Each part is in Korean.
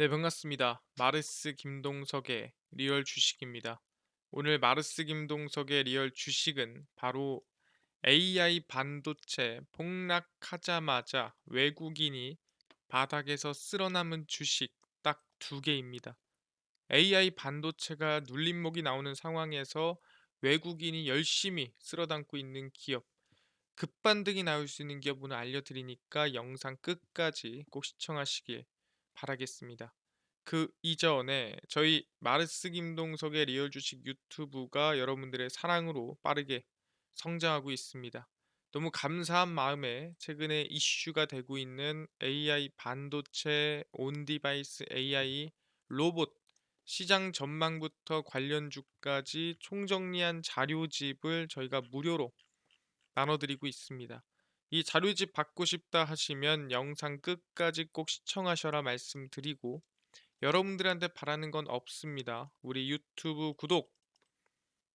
네, 반갑습니다. 마르스 김동석의 리얼 주식입니다. 오늘 마르스 김동석의 리얼 주식은 바로 AI 반도체 폭락하자마자 외국인이 바닥에서 쓸어남은 주식 딱 두 개입니다. AI 반도체가 눌림목이 나오는 상황에서 외국인이 열심히 쓸어담고 있는 기업, 급반등이 나올 수 있는 기업 오늘 알려드리니까 영상 끝까지 꼭 시청하시길 바라겠습니다. 그 이전에 저희 마르스 김동석의 리얼 주식 유튜브가 여러분들의 사랑으로 빠르게 성장하고 있습니다. 너무 감사한 마음에 최근에 이슈가 되고 있는 AI 반도체, 온디바이스 AI, 로봇, 시장 전망부터 관련주까지 총정리한 자료집을 저희가 무료로 나눠드리고 있습니다. 이 자료집 받고 싶다 하시면 영상 끝까지 꼭 시청하셔라 말씀드리고 여러분들한테 바라는 건 없습니다. 우리 유튜브 구독,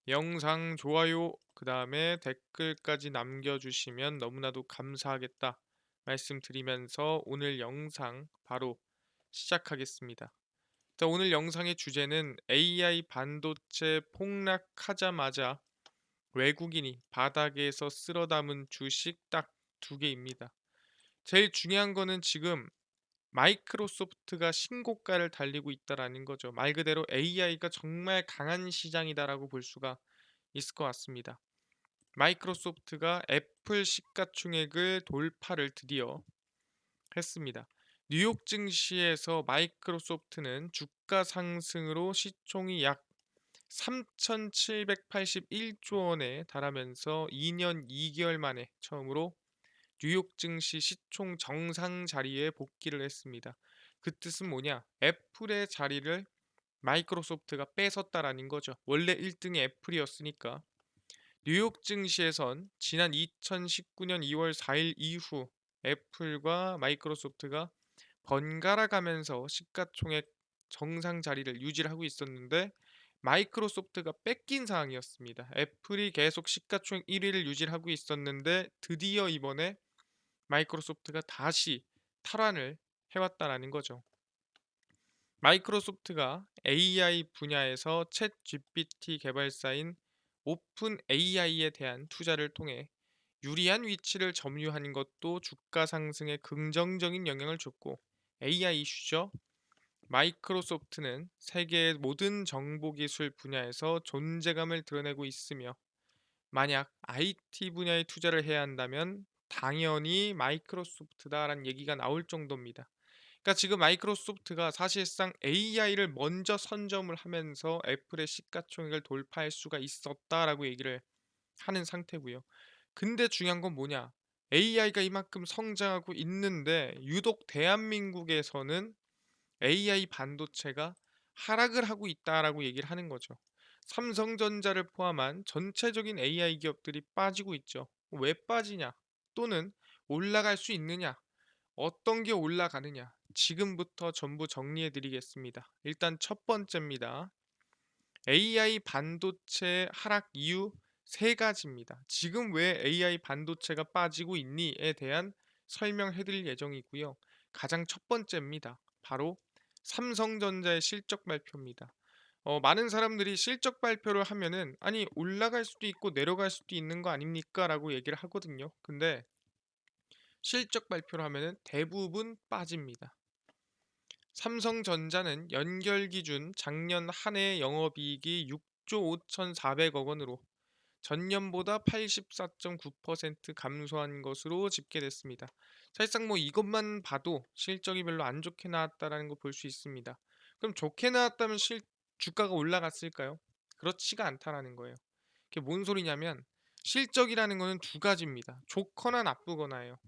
영상 좋아요, 그 다음에 댓글까지 남겨주시면 너무나도 감사하겠다 말씀드리면서 오늘 영상 바로 시작하겠습니다. 자, 오늘 영상의 주제는 AI 반도체 폭락하자마자 외국인이 바닥에서 쓸어담은 주식 딱 두 개입니다. 제일 중요한 거는 지금 마이크로소프트가 신고가를 달리고 있다라는 거죠. 말 그대로 AI가 정말 강한 시장이다라고 볼 수가 있을 것 같습니다. 마이크로소프트가 애플 시가총액을 돌파를 드디어 했습니다. 뉴욕 증시에서 마이크로소프트는 주가 상승으로 시총이 약 3,781조 원에 달하면서 2년 2개월 만에 처음으로 뉴욕 증시 시총 정상 자리에 복귀를 했습니다. 그 뜻은 뭐냐? 애플의 자리를 마이크로소프트가 뺏었다라는 거죠. 원래 1등이 애플이었으니까. 뉴욕 증시에선 지난 2019년 2월 4일 이후 애플과 마이크로소프트가 번갈아 가면서 시가총액 정상 자리를 유지를 하고 있었는데 마이크로소프트가 뺏긴 상황이었습니다. 애플이 계속 시가총액 1위를 유지를 하고 있었는데 드디어 이번에 마이크로소프트가 다시 탈환을 해왔다라는 거죠. 마이크로소프트가 AI 분야에서 챗 GPT 개발사인 오픈 AI에 대한 투자를 통해 유리한 위치를 점유하는 것도 주가 상승에 긍정적인 영향을 줬고 AI 이슈죠. 마이크로소프트는 세계의 모든 정보기술 분야에서 존재감을 드러내고 있으며 만약 IT 분야에 투자를 해야 한다면 당연히 마이크로소프트다라는 얘기가 나올 정도입니다. 그러니까 지금 마이크로소프트가 사실상 AI를 먼저 선점을 하면서 애플의 시가총액을 돌파할 수가 있었다라고 얘기를 하는 상태고요. 근데 중요한 건 뭐냐? AI가 이만큼 성장하고 있는데 유독 대한민국에서는 AI 반도체가 하락을 하고 있다라고 얘기를 하는 거죠. 삼성전자를 포함한 전체적인 AI 기업들이 빠지고 있죠. 왜 빠지냐? 또는 올라갈 수 있느냐? 어떤 게 올라가느냐? 지금부터 전부 정리해 드리겠습니다. 일단 첫 번째입니다. AI 반도체 하락 이유 세 가지입니다. 지금 왜 AI 반도체가 빠지고 있니에 대한 설명해 드릴 예정이고요. 가장 첫 번째입니다. 바로 삼성전자의 실적 발표입니다. 많은 사람들이 실적 발표를 하면은 아니 올라갈 수도 있고 내려갈 수도 있는 거 아닙니까? 라고 얘기를 하거든요. 근데 실적 발표를 하면은 대부분 빠집니다. 삼성전자는 연결 기준 작년 한 해 영업이익이 6조 5,400억 원으로 전년보다 84.9% 감소한 것으로 집계됐습니다. 사실상 뭐 이것만 봐도 실적이 별로 안 좋게 나왔다라는 거 볼 수 있습니다. 그럼 좋게 나왔다면 주가가 올라갔을까요? 그렇지가 않다라는 거예요. 그게 뭔 소리냐면 실적이라는 거는 두 가지입니다. 좋거나 나쁘거나예요.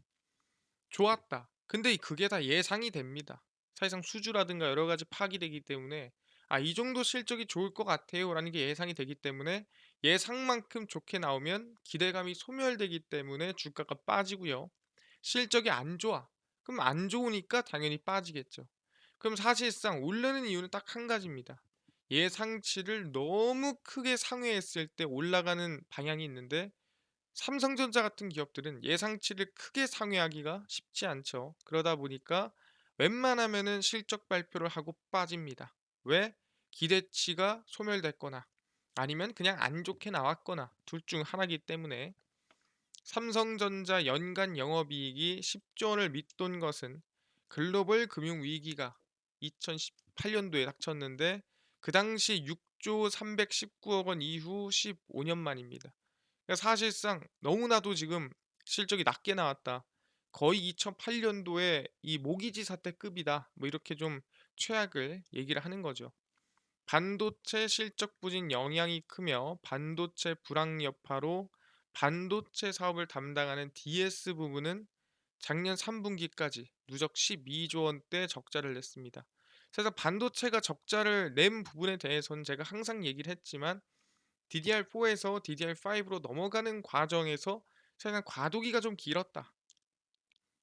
좋았다. 근데 그게 다 예상이 됩니다. 사실상 수주라든가 여러 가지 파악이 되기 때문에 이 정도 실적이 좋을 것 같아요라는 게 예상이 되기 때문에 예상만큼 좋게 나오면 기대감이 소멸되기 때문에 주가가 빠지고요. 실적이 안 좋아. 그럼 안 좋으니까 당연히 빠지겠죠. 그럼 사실상 오르는 이유는 딱 한 가지입니다. 예상치를 너무 크게 상회했을 때 올라가는 방향이 있는데 삼성전자 같은 기업들은 예상치를 크게 상회하기가 쉽지 않죠. 그러다 보니까 웬만하면은 실적 발표를 하고 빠집니다. 왜? 기대치가 소멸됐거나 아니면 그냥 안 좋게 나왔거나 둘 중 하나이기 때문에. 삼성전자 연간 영업이익이 10조 원을 밑돈 것은 글로벌 금융 위기가 2018년도에 닥쳤는데 그 당시 6조 319억 원 이후 15년 만입니다. 그러니까 사실상 너무나도 지금 실적이 낮게 나왔다. 거의 2008년도에 이 모기지 사태급이다. 뭐 이렇게 좀 최악을 얘기를 하는 거죠. 반도체 실적 부진 영향이 크며 반도체 불황 여파로 반도체 사업을 담당하는 DS 부분은 작년 3분기까지 누적 12조 원대 적자를 냈습니다. 그래서 반도체가 적자를 낸 부분에 대해서는 제가 항상 얘기를 했지만 DDR4에서 DDR5로 넘어가는 과정에서 사실상 과도기가 좀 길었다.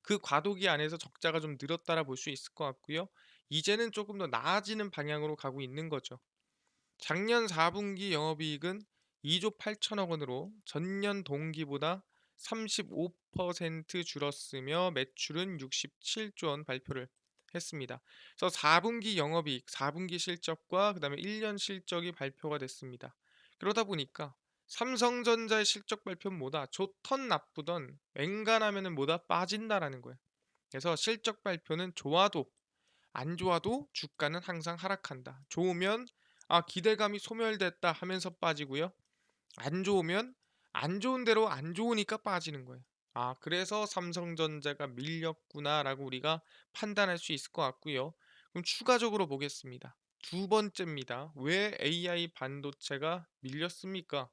그 과도기 안에서 적자가 좀 늘었다라 볼 수 있을 것 같고요. 이제는 조금 더 나아지는 방향으로 가고 있는 거죠. 작년 4분기 영업이익은 2조 8천억 원으로 전년 동기보다 35% 줄었으며 매출은 67조 원 발표를 했습니다. 그래서 4분기 영업이익, 4분기 실적과 그다음에 1년 실적이 발표가 됐습니다. 그러다 보니까 삼성전자의 실적 발표는 뭐다? 좋던 나쁘던 웬간하면은 뭐다 빠진다라는 거예요. 그래서 실적 발표는 좋아도 안 좋아도 주가는 항상 하락한다. 좋으면 기대감이 소멸됐다 하면서 빠지고요. 안 좋으면 안 좋은 대로 안 좋으니까 빠지는 거예요. 그래서 삼성전자가 밀렸구나라고 우리가 판단할 수 있을 것 같고요. 그럼 추가적으로 보겠습니다. 두 번째입니다. 왜 AI 반도체가 밀렸습니까?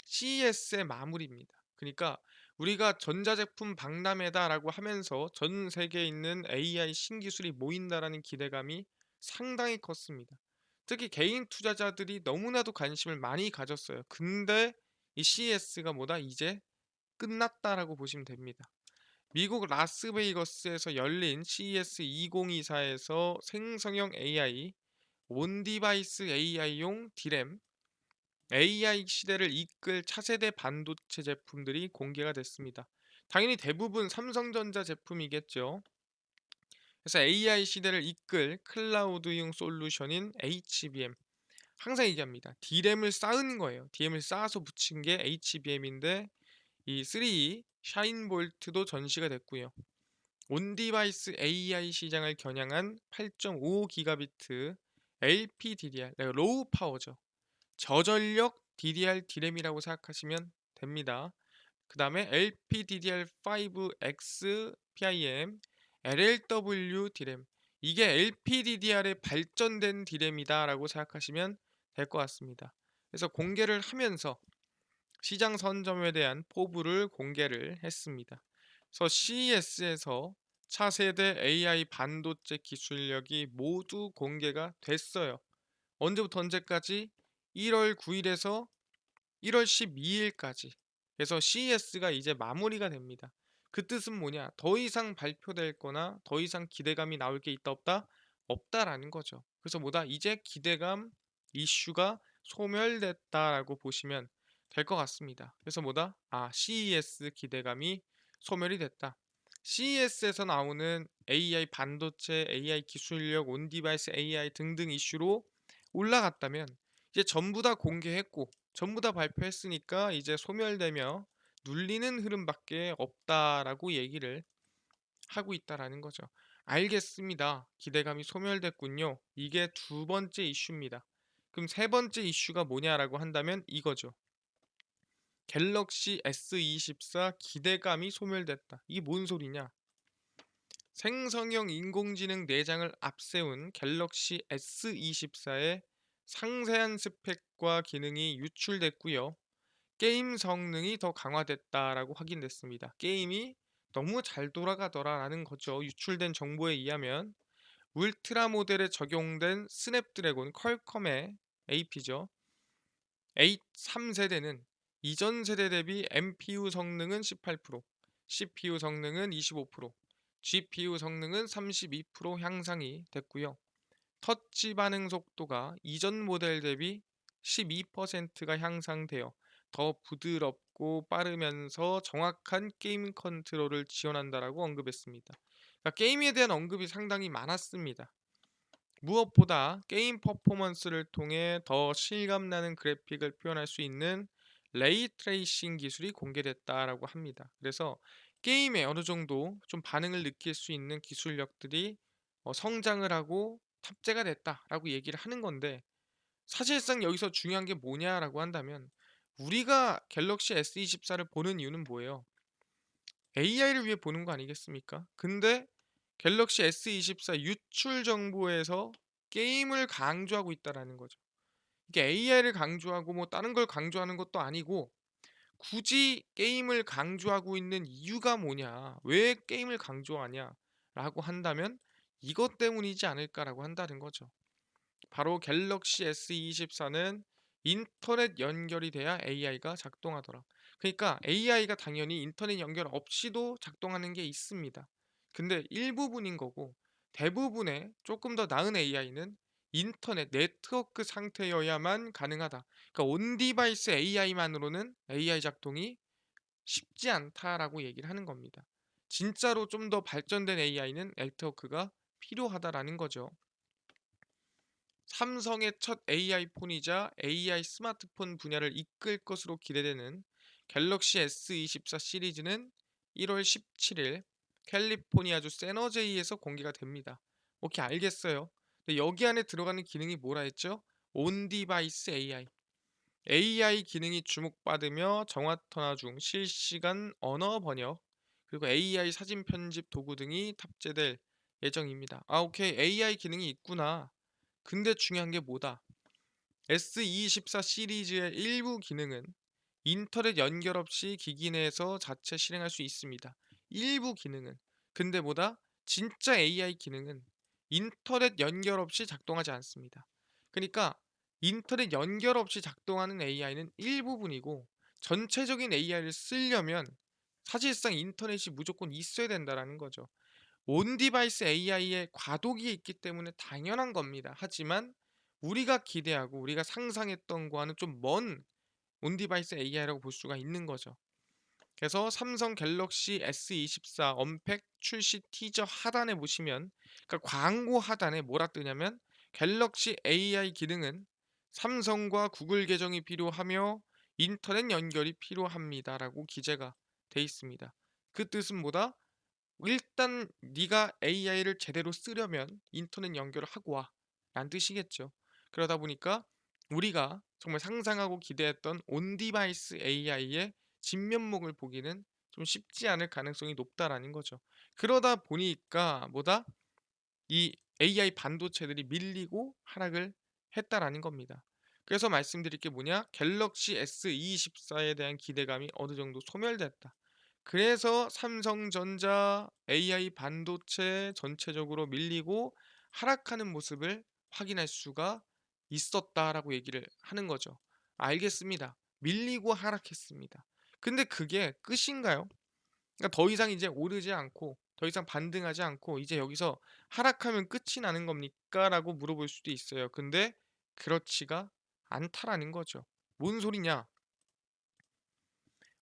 CES의 마무리입니다. 그러니까 우리가 전자제품 박람회다라고 하면서 전 세계에 있는 AI 신기술이 모인다라는 기대감이 상당히 컸습니다. 특히 개인 투자자들이 너무나도 관심을 많이 가졌어요. 근데 이 CES가 뭐다? 이제 끝났다라고 보시면 됩니다. 미국 라스베이거스에서 열린 CES 2024에서 생성형 AI, 온디바이스 AI용 디램, AI 시대를 이끌 차세대 반도체 제품들이 공개가 됐습니다. 당연히 대부분 삼성전자 제품이겠죠. 그래서 AI 시대를 이끌 클라우드용 솔루션인 HBM. 항상 얘기합니다. D램을 쌓은 거예요. DRAM을 쌓아서 붙인 게 HBM인데 이 3 샤인볼트도 전시가 됐고요. 온디바이스 AI 시장을 겨냥한 8.5 기가비트 LPDDR, 로우 파워죠. 저전력 DDR D램이라고 생각하시면 됩니다. 그 다음에 LPDDR5X PIM, LLW D램. 이게 LPDDR의 발전된 D램이다라고 생각하시면 될 것 같습니다. 그래서 공개를 하면서 시장 선점에 대한 포부를 공개를 했습니다. 그래서 CES에서 차세대 AI 반도체 기술력이 모두 공개가 됐어요. 언제부터 언제까지? 1월 9일에서 1월 12일까지. 그래서 CES가 이제 마무리가 됩니다. 그 뜻은 뭐냐? 더 이상 발표될 거나 더 이상 기대감이 나올 게 있다 없다? 없다라는 거죠. 그래서 뭐다? 이제 기대감 이슈가 소멸됐다라고 보시면 될 것 같습니다. 그래서 뭐다? CES 기대감이 소멸이 됐다. CES에서 나오는 AI 반도체, AI 기술력, 온디바이스 AI 등등 이슈로 올라갔다면 이제 전부 다 공개했고 전부 다 발표했으니까 이제 소멸되며 눌리는 흐름밖에 없다라고 얘기를 하고 있다라는 거죠. 알겠습니다. 기대감이 소멸됐군요. 이게 두 번째 이슈입니다. 그럼 세 번째 이슈가 뭐냐라고 한다면 이거죠. 갤럭시 S24 기대감이 소멸됐다. 이게 뭔 소리냐? 생성형 인공지능 내장을 앞세운 갤럭시 S24의 상세한 스펙과 기능이 유출됐고요. 게임 성능이 더 강화됐다라고 확인됐습니다. 게임이 너무 잘 돌아가더라라는 거죠. 유출된 정보에 의하면 울트라 모델에 적용된 스냅드래곤 퀄컴의 AP죠. 3세대는 이전 세대 대비 NPU 성능은 18%, CPU 성능은 25%, GPU 성능은 32% 향상이 됐고요. 터치 반응 속도가 이전 모델 대비 12%가 향상되어 더 부드럽고 빠르면서 정확한 게임 컨트롤을 지원한다라고 언급했습니다. 그러니까 게임에 대한 언급이 상당히 많았습니다. 무엇보다 게임 퍼포먼스를 통해 더 실감나는 그래픽을 표현할 수 있는 레이 트레이싱 기술이 공개됐다라고 합니다. 그래서 게임에 어느 정도 좀 반응을 느낄 수 있는 기술력들이 성장을 하고 탑재가 됐다라고 얘기를 하는 건데, 사실상 여기서 중요한 게 뭐냐라고 한다면, 우리가 갤럭시 S24를 보는 이유는 뭐예요? AI를 위해 보는 거 아니겠습니까? 근데 갤럭시 S24 유출 정보에서 게임을 강조하고 있다라는 거죠. 이게 AI를 강조하고 뭐 다른 걸 강조하는 것도 아니고, 굳이 게임을 강조하고 있는 이유가 뭐냐? 왜 게임을 강조하냐라고 한다면 이것 때문이지 않을까라고 한다는 거죠. 바로 갤럭시 S24는 인터넷 연결이 돼야 AI가 작동하더라. 그러니까 AI가 당연히 인터넷 연결 없이도 작동하는 게 있습니다. 근데 일부분인 거고, 대부분의 조금 더 나은 AI는 인터넷 네트워크 상태여야만 가능하다. 그러니까 온 디바이스 AI만으로는 AI 작동이 쉽지 않다라고 얘기를 하는 겁니다. 진짜로 좀 더 발전된 AI는 네트워크가 필요하다라는 거죠. 삼성의 첫 AI 폰이자 AI 스마트폰 분야를 이끌 것으로 기대되는 갤럭시 S24 시리즈는 1월 17일 캘리포니아주 세너제이에서 공개가 됩니다. 오케이, 알겠어요. 근데 여기 안에 들어가는 기능이 뭐라 했죠? 온 디바이스 AI. AI 기능이 주목받으며 정화터나 중 실시간 언어 번역, 그리고 AI 사진 편집 도구 등이 탑재될 예정입니다. 아, 오케이. AI 기능이 있구나. 근데 중요한 게 뭐다? S24 시리즈의 일부 기능은 인터넷 연결 없이 기기 내에서 자체 실행할 수 있습니다. 일부 기능은. 근데 뭐다? 진짜 AI 기능은 인터넷 연결 없이 작동하지 않습니다. 그러니까 인터넷 연결 없이 작동하는 AI는 일부분이고, 전체적인 AI를 쓰려면 사실상 인터넷이 무조건 있어야 된다라는 거죠. 온 디바이스 AI에 과도기에 있기 때문에 당연한 겁니다. 하지만 우리가 기대하고 우리가 상상했던 거와는 좀 먼 온 디바이스 AI라고 볼 수가 있는 거죠. 그래서 삼성 갤럭시 S24 언팩 출시 티저 하단에 보시면, 그러니까 광고 하단에 뭐라 뜨냐면, 갤럭시 AI 기능은 삼성과 구글 계정이 필요하며 인터넷 연결이 필요합니다라고 기재가 돼 있습니다. 그 뜻은 뭐다? 일단 네가 AI를 제대로 쓰려면 인터넷 연결을 하고 와 라는 뜻이겠죠. 그러다 보니까 우리가 정말 상상하고 기대했던 온디바이스 AI의 진면목을 보기는 좀 쉽지 않을 가능성이 높다라는 거죠. 그러다 보니까 뭐다? 이 AI 반도체들이 밀리고 하락을 했다라는 겁니다. 그래서 말씀드릴 게 뭐냐? 갤럭시 S24에 대한 기대감이 어느 정도 소멸됐다. 그래서 삼성전자 AI 반도체 전체적으로 밀리고 하락하는 모습을 확인할 수가 있었다라고 얘기를 하는 거죠. 알겠습니다. 밀리고 하락했습니다. 근데 그게 끝인가요? 그러니까 더 이상 이제 오르지 않고 더 이상 반등하지 않고 이제 여기서 하락하면 끝이 나는 겁니까? 라고 물어볼 수도 있어요. 근데 그렇지가 않다라는 거죠. 뭔 소리냐?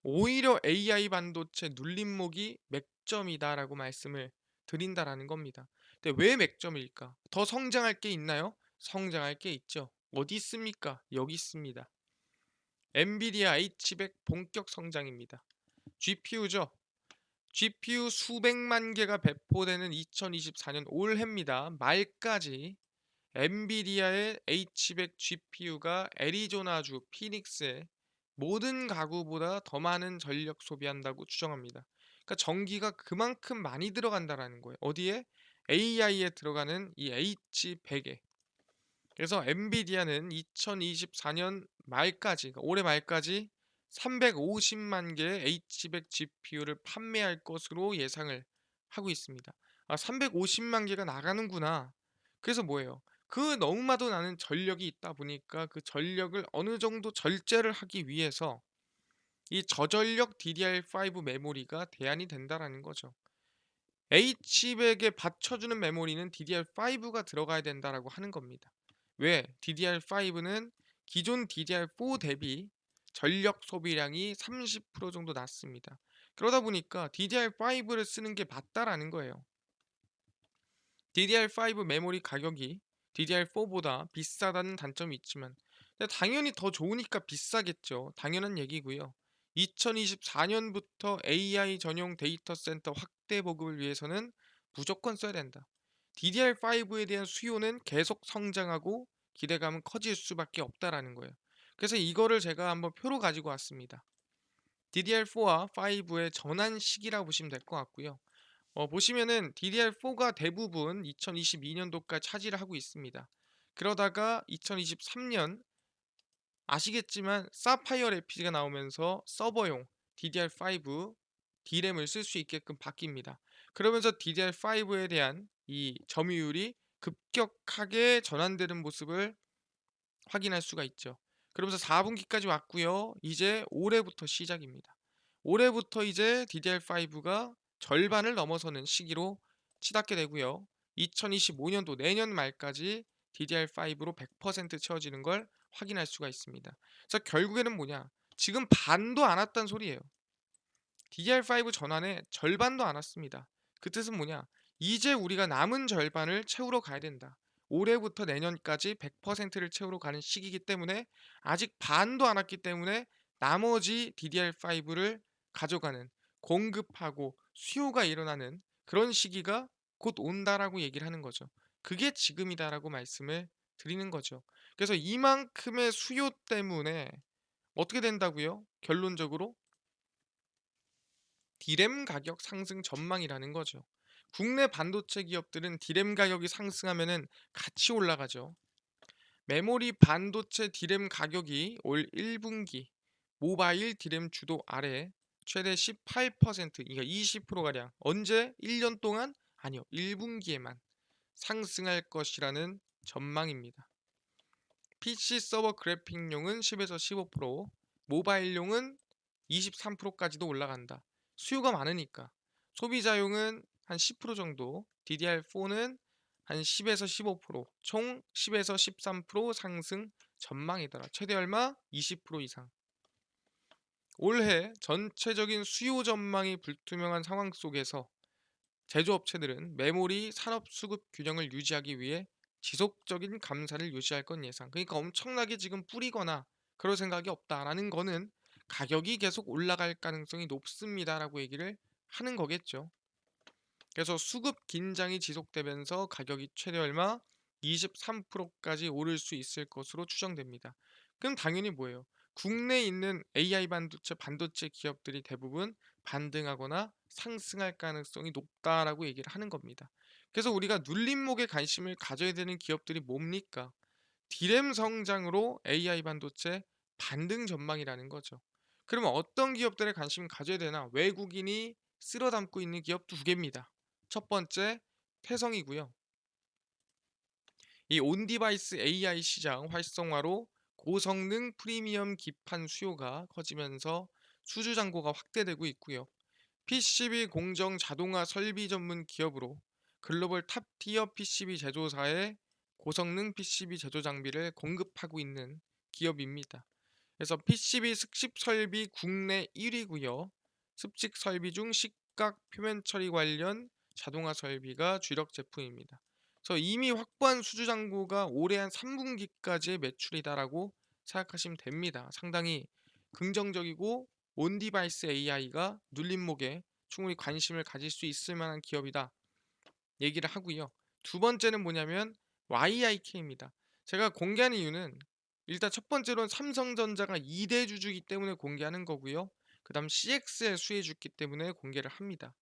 오히려 AI 반도체 눌림목이 맥점이다라고 말씀을 드린다라는 겁니다. 근데 왜 맥점일까? 더 성장할 게 있나요? 성장할 게 있죠. 어디 있습니까? 여기 있습니다. 엔비디아 H100 본격 성장입니다. GPU죠. GPU 수백만 개가 배포되는 2024년 올해입니다. 말까지 엔비디아의 H100 GPU가 애리조나주 피닉스의 모든 가구보다 더 많은 전력 소비한다고 추정합니다. 그러니까 전기가 그만큼 많이 들어간다라는 거예요. 어디에? AI에 들어가는 이 H100에. 그래서 엔비디아는 2024년 말까지, 그러니까 올해 말까지 350만 개의 H100 GPU를 판매할 것으로 예상을 하고 있습니다. 아, 350만 개가 나가는구나. 그래서 뭐예요? 그 너무나도 나는 전력이 있다 보니까 그 전력을 어느 정도 절제를 하기 위해서 이 저전력 DDR5 메모리가 대안이 된다라는 거죠. H100에 받쳐주는 메모리는 DDR5가 들어가야 된다라고 하는 겁니다. 왜? DDR5는 기존 DDR4 대비 전력 소비량이 30% 정도 낮습니다. 그러다 보니까 DDR5를 쓰는 게 맞다라는 거예요. DDR5 메모리 가격이 DDR4보다 비싸다는 단점이 있지만 근데 당연히 더 좋으니까 비싸겠죠. 당연한 얘기고요. 2024년부터 AI 전용 데이터 센터 확대 보급을 위해서는 무조건 써야 된다. DDR5에 대한 수요는 계속 성장하고 기대감은 커질 수밖에 없다라는 거예요. 그래서 이거를 제가 한번 표로 가지고 왔습니다. DDR4와 5의 전환 시기라고 보시면 될 것 같고요. 보시면은 DDR4가 대부분 2022년도까지 차지를 하고 있습니다. 그러다가 2023년 아시겠지만 사파이어 레피드가 나오면서 서버용 DDR5 D램을 쓸 수 있게끔 바뀝니다. 그러면서 DDR5에 대한 이 점유율이 급격하게 전환되는 모습을 확인할 수가 있죠. 그러면서 4분기까지 왔고요. 이제 올해부터 시작입니다. 올해부터 이제 DDR5가 절반을 넘어서는 시기로 치닫게 되고요. 2025년도 내년 말까지 DDR5로 100% 채워지는 걸 확인할 수가 있습니다. 그래서 결국에는 뭐냐? 지금 반도 안 왔단 소리예요. DDR5 전환에 절반도 안 왔습니다. 그 뜻은 뭐냐? 이제 우리가 남은 절반을 채우러 가야 된다. 올해부터 내년까지 100%를 채우러 가는 시기이기 때문에 아직 반도 안 왔기 때문에 나머지 DDR5를 가져가는 공급하고 수요가 일어나는 그런 시기가 곧 온다라고 얘기를 하는 거죠. 그게 지금이다라고 말씀을 드리는 거죠. 그래서 이만큼의 수요 때문에 어떻게 된다고요? 결론적으로 디램 가격 상승 전망이라는 거죠. 국내 반도체 기업들은 디램 가격이 상승하면은 같이 올라가죠. 메모리 반도체 디램 가격이 올 1분기 모바일 디램 주도 아래 최대 18% 그러니까 20%가량 언제 1년 동안 아니요 1분기에만 상승할 것이라는 전망입니다. PC 서버 그래픽용은 10에서 15%, 모바일용은 23%까지도 올라간다. 수요가 많으니까. 소비자용은 한 10% 정도, DDR4는 한 10에서 15%, 총 10에서 13% 상승 전망이더라. 최대 얼마? 20% 이상. 올해 전체적인 수요 전망이 불투명한 상황 속에서 제조업체들은 메모리 산업 수급 균형을 유지하기 위해 지속적인 감사를 유지할 건 예상. 그러니까 엄청나게 지금 뿌리거나 그럴 생각이 없다라는 거는 가격이 계속 올라갈 가능성이 높습니다라고 얘기를 하는 거겠죠. 그래서 수급 긴장이 지속되면서 가격이 최대 얼마 23%까지 오를 수 있을 것으로 추정됩니다. 그럼 당연히 뭐예요? 국내에 있는 AI 반도체 기업들이 대부분 반등하거나 상승할 가능성이 높다라고 얘기를 하는 겁니다. 그래서 우리가 눌림목에 관심을 가져야 되는 기업들이 뭡니까? 디램 성장으로 AI 반도체 반등 전망이라는 거죠. 그러면 어떤 기업들에 관심을 가져야 되나? 외국인이 쓸어 담고 있는 기업 두 개입니다. 첫 번째 태성이고요. 이 온디바이스 AI 시장 활성화로 고성능 프리미엄 기판 수요가 커지면서 수주 잔고가 확대되고 있고요. PCB 공정 자동화 설비 전문 기업으로 글로벌 탑티어 PCB 제조사에 고성능 PCB 제조 장비를 공급하고 있는 기업입니다. 그래서 PCB 습식 설비 국내 1위고요. 습식 설비 중 식각 표면 처리 관련 자동화 설비가 주력 제품입니다. 그래서 이미 확보한 수주 잔고가 올해 한 3분기까지의 매출이다라고 생각하시면 됩니다. 상당히 긍정적이고 온디바이스 AI가 눌림목에 충분히 관심을 가질 수 있을 만한 기업이다 얘기를 하고요. 두 번째는 뭐냐면 YIK입니다. 제가 공개한 이유는 일단 첫 번째로는 삼성전자가 2대 주주이기 때문에 공개하는 거고요. 그 다음 CXL 수혜주기 때문에 공개를 합니다.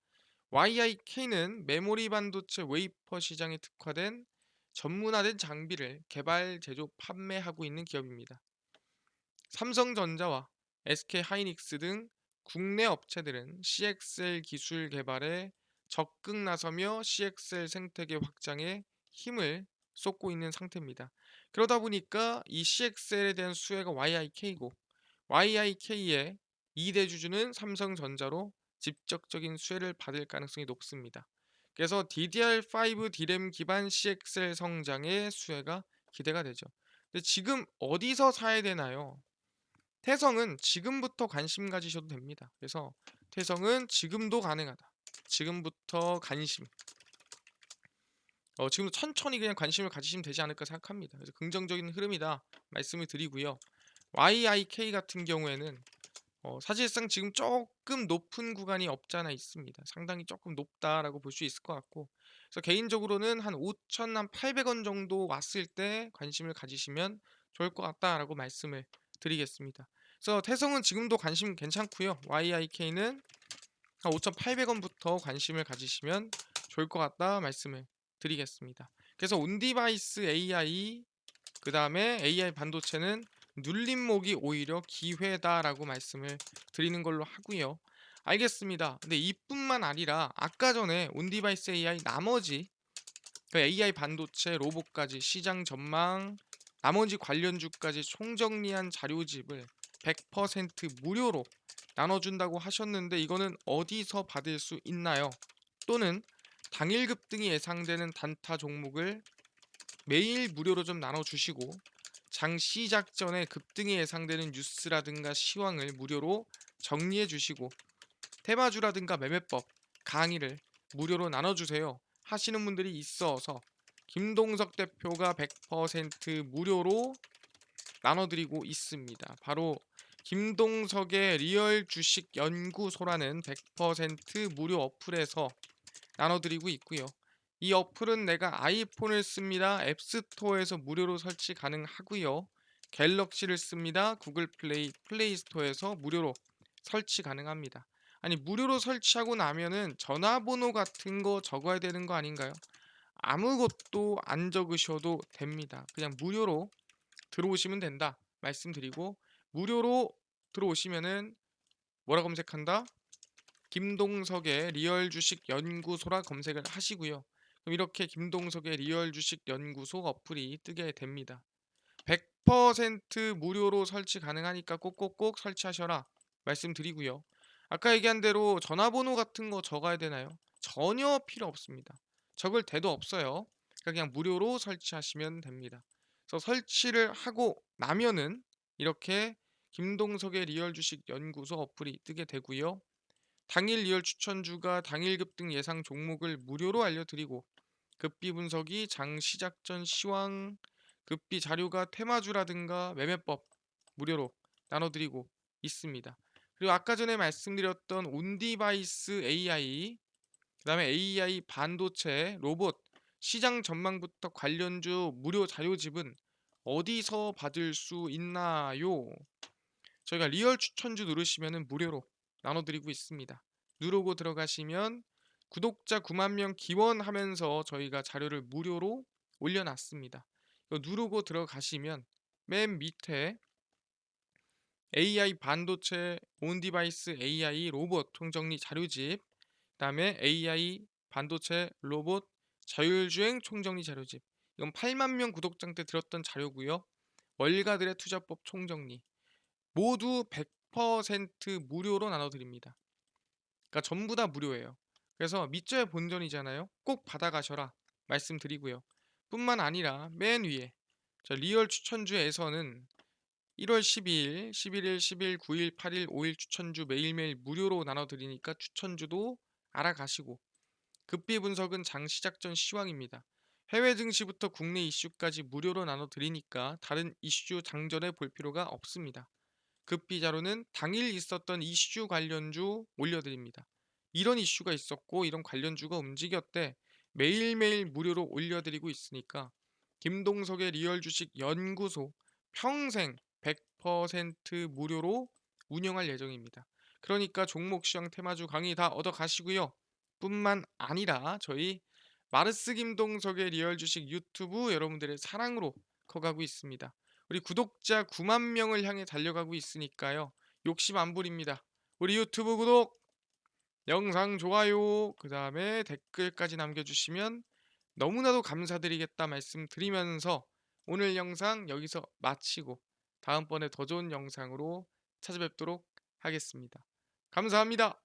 YIK는 메모리 반도체 웨이퍼 시장에 특화된 전문화된 장비를 개발, 제조, 판매하고 있는 기업입니다. 삼성전자와 SK하이닉스 등 국내 업체들은 CXL 기술 개발에 적극 나서며 CXL 생태계 확장에 힘을 쏟고 있는 상태입니다. 그러다 보니까 이 CXL에 대한 수혜가 YIK고 YIK의 2대 주주는 삼성전자로 직접적인 수혜를 받을 가능성이 높습니다. 그래서 DDR5 D램 기반 CXL 성장의 수혜가 기대가 되죠. 근데 지금 어디서 사야 되나요? 태성은 지금부터 관심 가지셔도 됩니다. 그래서 태성은 지금도 가능하다. 지금부터 관심 지금도 천천히 그냥 관심을 가지시면 되지 않을까 생각합니다. 그래서 긍정적인 흐름이다 말씀을 드리고요. YIK 같은 경우에는 사실상 지금 조금 높은 구간이 없지 않아 있습니다. 상당히 조금 높다라고 볼 수 있을 것 같고, 그래서 개인적으로는 한 5,800원 정도 왔을 때 관심을 가지시면 좋을 것 같다라고 말씀을 드리겠습니다. 그래서 태성은 지금도 관심 괜찮고요. YIK는 한 5,800 원부터 관심을 가지시면 좋을 것 같다 말씀을 드리겠습니다. 그래서 온디바이스 AI, 그다음에 AI 반도체는 눌림목이 오히려 기회다라고 말씀을 드리는 걸로 하고요. 알겠습니다. 근데 이뿐만 아니라 아까 전에 온디바이스 AI 나머지 그 AI 반도체 로봇까지 시장 전망, 나머지 관련주까지 총정리한 자료집을 100% 무료로 나눠준다고 하셨는데, 이거는 어디서 받을 수 있나요? 또는 당일 급등이 예상되는 단타 종목을 매일 무료로 좀 나눠주시고, 장 시작 전에 급등이 예상되는 뉴스라든가 시황을 무료로 정리해 주시고, 테마주라든가 매매법 강의를 무료로 나눠주세요 하시는 분들이 있어서 김동석 대표가 100% 무료로 나눠드리고 있습니다. 바로 김동석의 리얼 주식 연구소라는 100% 무료 어플에서 나눠드리고 있고요. 이 어플은 내가 아이폰을 씁니다. 앱스토어에서 무료로 설치 가능하고요. 갤럭시를 씁니다. 구글 플레이 스토어에서 무료로 설치 가능합니다. 아니, 무료로 설치하고 나면은 전화번호 같은 거 적어야 되는 거 아닌가요? 아무것도 안 적으셔도 됩니다. 그냥 무료로 들어오시면 된다 말씀드리고, 무료로 들어오시면은 뭐라 검색한다? 김동석의 리얼 주식 연구소라 검색을 하시고요. 그럼 이렇게 김동석의 리얼 주식 연구소 어플이 뜨게 됩니다. 100% 무료로 설치 가능하니까 꼭꼭꼭 설치하셔라 말씀드리고요. 아까 얘기한 대로 전화번호 같은 거 적어야 되나요? 전혀 필요 없습니다. 적을 데도 없어요. 그러니까 그냥 무료로 설치하시면 됩니다. 그래서 설치를 하고 나면은 이렇게 김동석의 리얼 주식 연구소 어플이 뜨게 되고요. 당일 리얼 추천주가 당일 급등 예상 종목을 무료로 알려드리고, 급비 분석이 장 시작 전 시황, 급비 자료가 테마주라든가 매매법 무료로 나눠드리고 있습니다. 그리고 아까 전에 말씀드렸던 온디바이스 AI, 그다음에 AI 반도체 로봇 시장 전망부터 관련주 무료 자료집은 어디서 받을 수 있나요? 저희가 리얼 추천주 누르시면 무료로 나눠드리고 있습니다. 누르고 들어가시면 구독자 9만 명 기원하면서 저희가 자료를 무료로 올려놨습니다. 이거 누르고 들어가시면 맨 밑에 AI 반도체 온디바이스 AI 로봇 총정리 자료집, 그다음에 AI 반도체 로봇 자율주행 총정리 자료집, 이건 8만 명 구독자 때 들었던 자료고요. 월가들의 투자법 총정리 모두 100% 무료로 나눠드립니다. 그러니까 전부 다 무료예요. 그래서 밑져야 본전이잖아요. 꼭 받아가셔라 말씀드리고요. 뿐만 아니라 맨 위에 저 리얼 추천주에서는 1월 12일, 11일, 10일, 9일, 8일, 5일 추천주 매일매일 무료로 나눠드리니까 추천주도 알아가시고, 급비 분석은 장 시작 전 시황입니다. 해외 증시부터 국내 이슈까지 무료로 나눠드리니까 다른 이슈 장전에 볼 필요가 없습니다. 급비 자료는 당일 있었던 이슈 관련주 올려드립니다. 이런 이슈가 있었고 이런 관련주가 움직였대. 매일매일 무료로 올려드리고 있으니까 김동석의 리얼 주식 연구소 평생 100% 무료로 운영할 예정입니다. 그러니까 종목 시황 테마주 강의 다 얻어 가시고요. 뿐만 아니라 저희 마르스 김동석의 리얼 주식 유튜브 여러분들의 사랑으로 커가고 있습니다. 우리 구독자 9만 명을 향해 달려가고 있으니까요. 욕심 안 부립니다. 우리 유튜브 구독, 영상 좋아요, 그 다음에 댓글까지 남겨주시면 너무나도 감사드리겠다 말씀드리면서 오늘 영상 여기서 마치고 다음번에 더 좋은 영상으로 찾아뵙도록 하겠습니다. 감사합니다.